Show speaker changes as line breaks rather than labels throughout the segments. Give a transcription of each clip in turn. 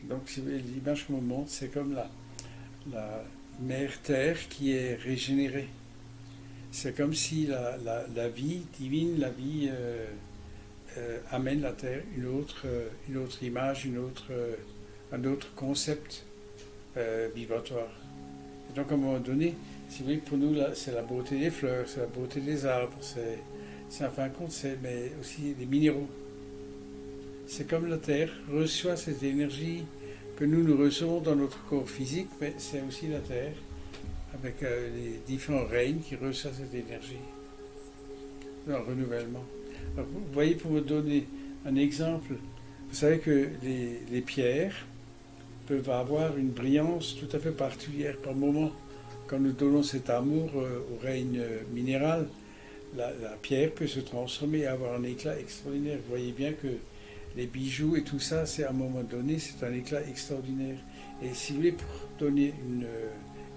Donc si vous voulez, l'image qu'on me montre, c'est comme la mère Terre qui est régénérée. C'est comme si la vie divine, la vie amène la Terre une autre image, un autre concept vibratoire. Et donc à un moment donné, si vous voulez, pour nous, là, c'est la beauté des fleurs, c'est la beauté des arbres, c'est en fin de compte, c'est mais aussi des minéraux. C'est comme la Terre reçoit cette énergie que nous recevons dans notre corps physique, mais c'est aussi la Terre, avec les différents règnes qui reçoivent cette énergie, dans le renouvellement. Alors, vous voyez, pour me donner un exemple, vous savez que les pierres peuvent avoir une brillance tout à fait particulière par moment. Quand nous donnons cet amour au règne minéral, la pierre peut se transformer et avoir un éclat extraordinaire. Vous voyez bien que les bijoux et tout ça, c'est à un moment donné, c'est un éclat extraordinaire. Et si vous voulez, pour donner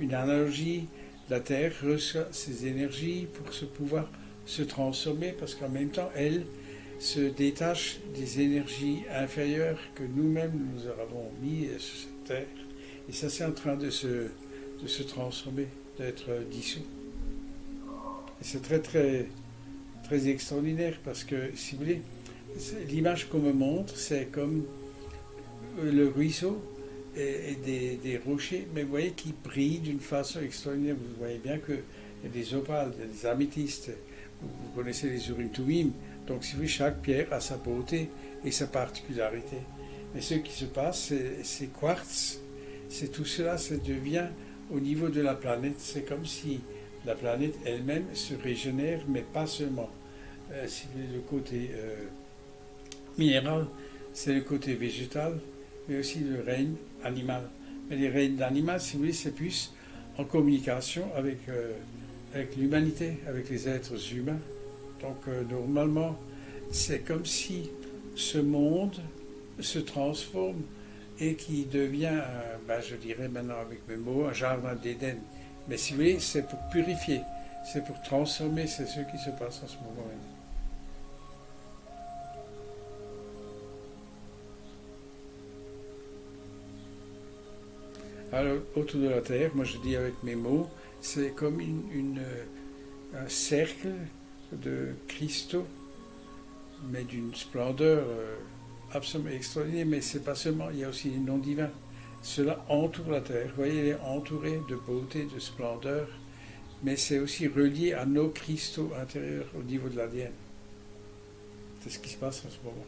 une analogie, la Terre reçoit ces énergies pour se pouvoir se transformer, parce qu'en même temps, elle se détache des énergies inférieures que nous-mêmes nous avons mis sur cette Terre. Et ça, c'est en train de se transformer, d'être dissous. Et c'est très, très, très extraordinaire, parce que, si vous voulez, l'image qu'on me montre, c'est comme le ruisseau et des rochers, mais vous voyez qui brillent d'une façon extraordinaire. Vous voyez bien qu'il y a des opales, il y a des améthystes, vous connaissez les urim tumim. Donc si vous voulez, chaque pierre a sa beauté et sa particularité. Mais ce qui se passe, c'est quartz, c'est tout cela, ça devient au niveau de la planète. C'est comme si la planète elle-même se régénère, mais pas seulement. Si vous voulez, le côté minéral, c'est le côté végétal, mais aussi le règne animal. Mais les règnes animal, si vous voulez, c'est plus en communication avec l'humanité, avec les êtres humains. Donc normalement, c'est comme si ce monde se transforme et qui devient, je dirais maintenant avec mes mots, un jardin d'Éden. Mais si vous voulez, c'est pour purifier, c'est pour transformer, c'est ce qui se passe en ce moment. Alors, autour de la Terre, moi je dis avec mes mots, c'est comme un cercle de cristaux, mais d'une splendeur absolument extraordinaire. Mais c'est pas seulement, il y a aussi les noms divins. Cela entoure la Terre. Vous voyez, elle est entourée de beauté, de splendeur, mais c'est aussi relié à nos cristaux intérieurs au niveau de l'ADN. C'est ce qui se passe en ce moment.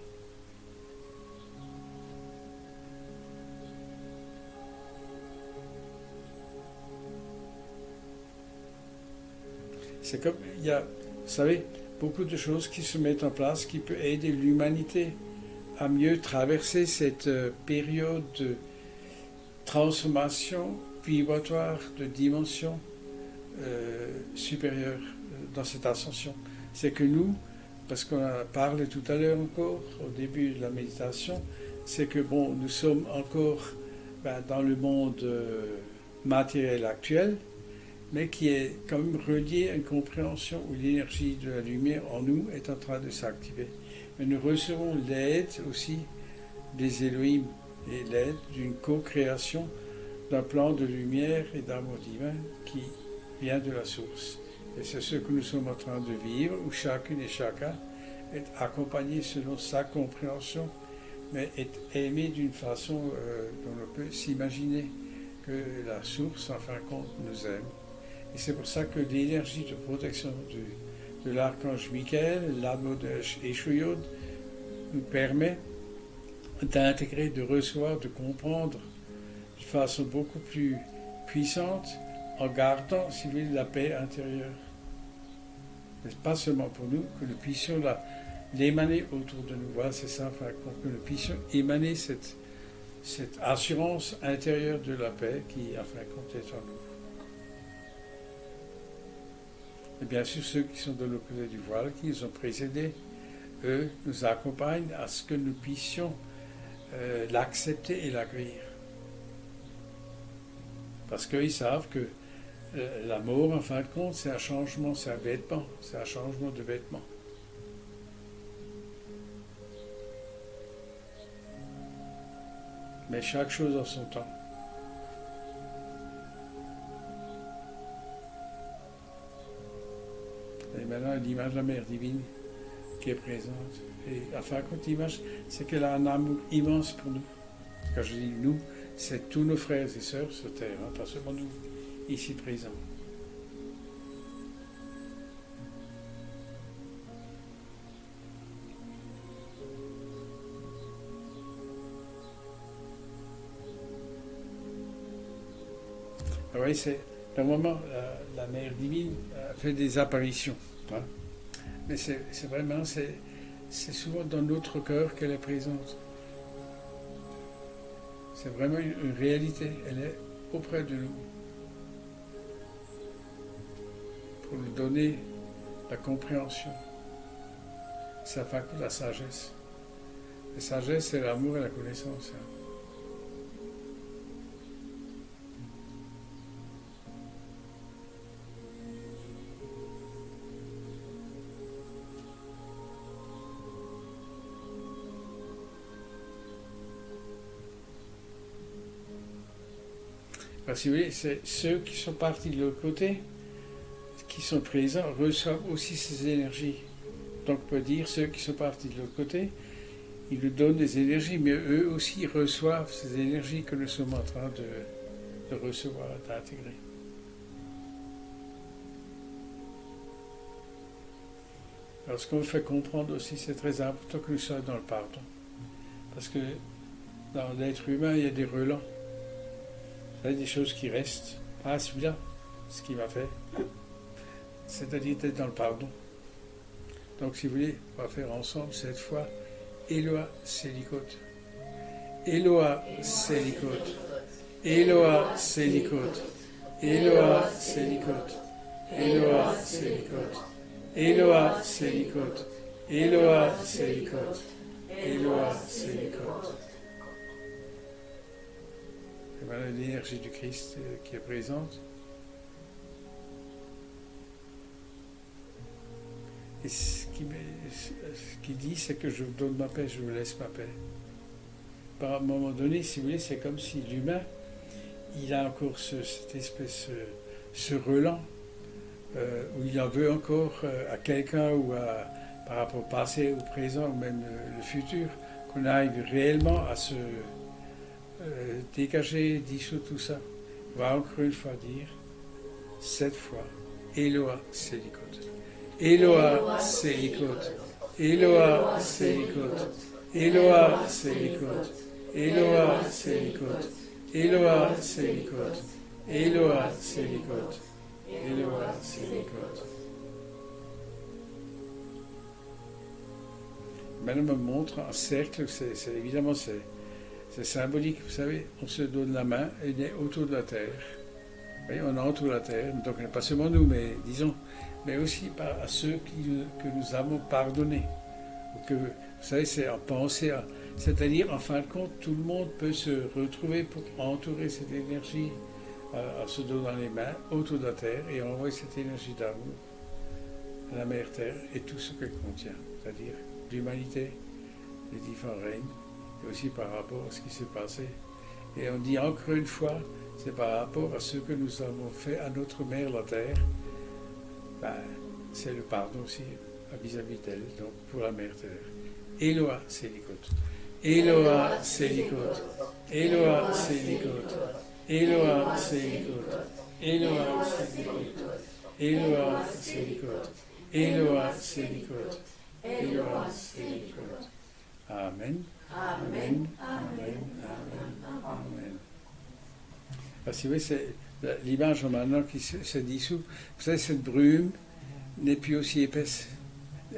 C'est comme, il y a, vous savez, beaucoup de choses qui se mettent en place qui peuvent aider l'humanité à mieux traverser cette période de transformation vibratoire de dimension supérieure dans cette ascension. C'est que nous, parce qu'on en a parlé tout à l'heure encore, au début de la méditation, c'est que bon, nous sommes encore dans le monde matériel actuel, mais qui est quand même relié à une compréhension où l'énergie de la lumière en nous est en train de s'activer. Mais nous recevons l'aide aussi des Elohim et l'aide d'une co-création d'un plan de lumière et d'amour divin qui vient de la source. Et c'est ce que nous sommes en train de vivre, où chacune et chacun est accompagné selon sa compréhension, mais est aimé d'une façon dont on peut s'imaginer que la source, en fin de compte, nous aime. Et c'est pour ça que l'énergie de protection de l'archange Michael, l'amour de Eshuyod, nous permet d'intégrer, de recevoir, de comprendre de façon beaucoup plus puissante en gardant, si vous voulez, la paix intérieure. Mais pas seulement pour nous, que nous puissions l'émaner autour de nous. Voilà, c'est ça, enfin, que nous puissions émaner cette assurance intérieure de la paix qui, en fin de compte, est en nous. Et bien sûr, ceux qui sont de l'autre côté du voile, qui nous ont précédés, eux, nous accompagnent à ce que nous puissions l'accepter et l'accueillir. Parce qu'ils savent que l'amour, en fin de compte, c'est un changement, c'est un vêtement, c'est un changement de vêtement. mais chaque chose en son temps. Et maintenant, l'image de la Mère divine qui est présente. Et enfin, quand l'image, c'est qu'elle a un amour immense pour nous. Quand je dis nous, c'est tous nos frères et sœurs sur terre, hein, pas seulement nous, ici présents. Ah oui, c'est normalement la Mère divine fait des apparitions, hein, mais c'est vraiment c'est souvent dans notre cœur qu'elle est présente. C'est vraiment une réalité, elle est auprès de nous pour nous donner la compréhension. Ça fait la sagesse. La sagesse, c'est l'amour et la connaissance. Hein. Parce que si vous voulez, c'est ceux qui sont partis de l'autre côté, qui sont présents, reçoivent aussi ces énergies. Donc on peut dire, ceux qui sont partis de l'autre côté, ils nous donnent des énergies, mais eux aussi reçoivent ces énergies que nous sommes en train de recevoir, d'intégrer. Alors ce qu'on fait comprendre aussi, c'est très important que nous soyons dans le pardon. Parce que dans l'être humain, il y a des relents. Il y a des choses qui restent. Ah, celui-là, ce qu'il m'a fait. C'est-à-dire d'être dans le pardon. Donc, si vous voulez, on va faire ensemble cette fois Eloa Selikot. Eloa Selikot. Eloa Selikot. Eloa Selikot. Eloa Selikot. Eloa Selikot. Eloa Selikot. Eloa Selikot. Et voilà l'énergie du Christ qui est présente. Et ce qu'il dit, c'est que je vous donne ma paix, je vous laisse ma paix. Par un moment donné, si vous voulez, c'est comme si l'humain, il a encore cette espèce, ce relent, où il en veut encore à quelqu'un ou par rapport au passé, au présent, ou même le futur, qu'on arrive réellement à se dégager, dissoudre tout ça. On va encore une fois dire, cette fois, Eloa Selikot. Eloa Selikot. Eloa Selikot. Eloa Selikot. Eloa Selikot. Eloa Selikot. Eloa Selikot. Eloa Selikot. Maintenant, on me montre un cercle, évidemment, c'est symbolique, vous savez, on se donne la main et on est autour de la terre. Vous voyez, on est autour de la terre, donc pas seulement nous, mais disons, mais aussi à ceux que nous avons pardonnés. Que, vous savez, c'est en pensée, c'est-à-dire, en fin de compte, tout le monde peut se retrouver pour entourer cette énergie en se donnant les mains autour de la terre et envoyer cette énergie d'amour à la Mère Terre et tout ce qu'elle contient, c'est-à-dire l'humanité, les différents règnes, et aussi par rapport à ce qui s'est passé. Et on dit encore une fois, c'est par rapport à ce que nous avons fait à notre mère la terre, ben, c'est le pardon aussi vis-à-vis d'elle, donc pour la mère terre. Eloa Selikot. Eloa Selikot. Eloa Selikot. Eloa Selikot. Eloa Selikot. Eloa Selikot. Eloa Selikot. Eloa Selikot. Amen. Amen, amen, amen, amen. Parce que vous voyez, c'est l'image maintenant qui se dissout. Vous savez, cette brume n'est plus aussi épaisse.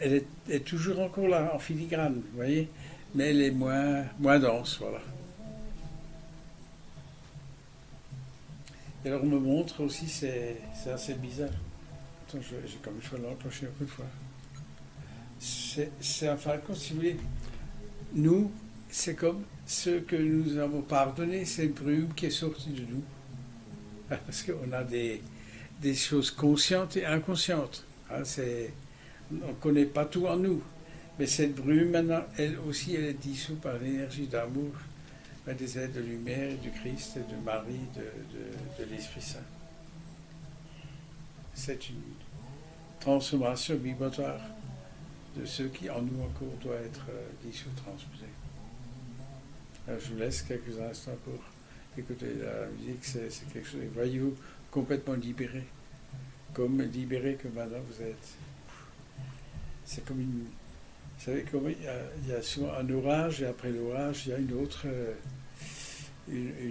Elle est toujours encore là, en filigrane, vous voyez, mais elle est moins dense, voilà. Et alors, on me montre aussi, c'est assez bizarre. Attends, comme je vais l'enclencher encore une fois. C'est en fin de compte, si vous voulez, nous, c'est comme ce que nous avons pardonné, c'est une brume qui est sortie de nous. Parce qu'on a des choses conscientes et inconscientes. Hein, on ne connaît pas tout en nous. Mais cette brume, maintenant, elle aussi, elle est dissoute par l'énergie d'amour mais des êtres de lumière, du Christ, de Marie, de l'Esprit Saint. C'est une transformation vibratoire de ce qui en nous encore doit être dissous, transmusé. Alors, je vous laisse quelques instants pour écouter la musique, c'est quelque chose, voyez-vous, complètement libéré, comme libéré que maintenant vous êtes. C'est comme une... Vous savez, comme il y a souvent un orage, et après l'orage, il y a une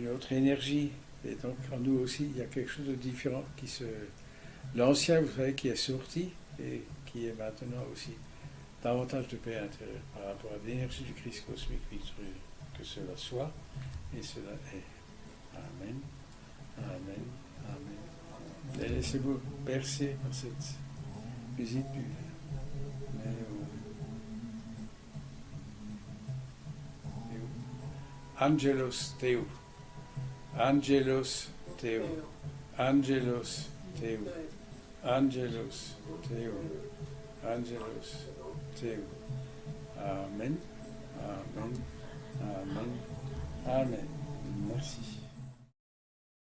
autre énergie. Et donc, en nous aussi, il y a quelque chose de différent qui se... L'ancien, vous savez, qui est sorti, et qui est maintenant aussi davantage de paix intérieure par rapport à l'énergie du Christ cosmique victorieux. Que cela soit, et cela est. Amen, amen, amen. Et laissez-vous bercer par cette musique du Angelos Teu, Angelos Teu, Angelos Teu, Angelos Teu, Angelos Teu. Amen, amen, amen, amen. Merci.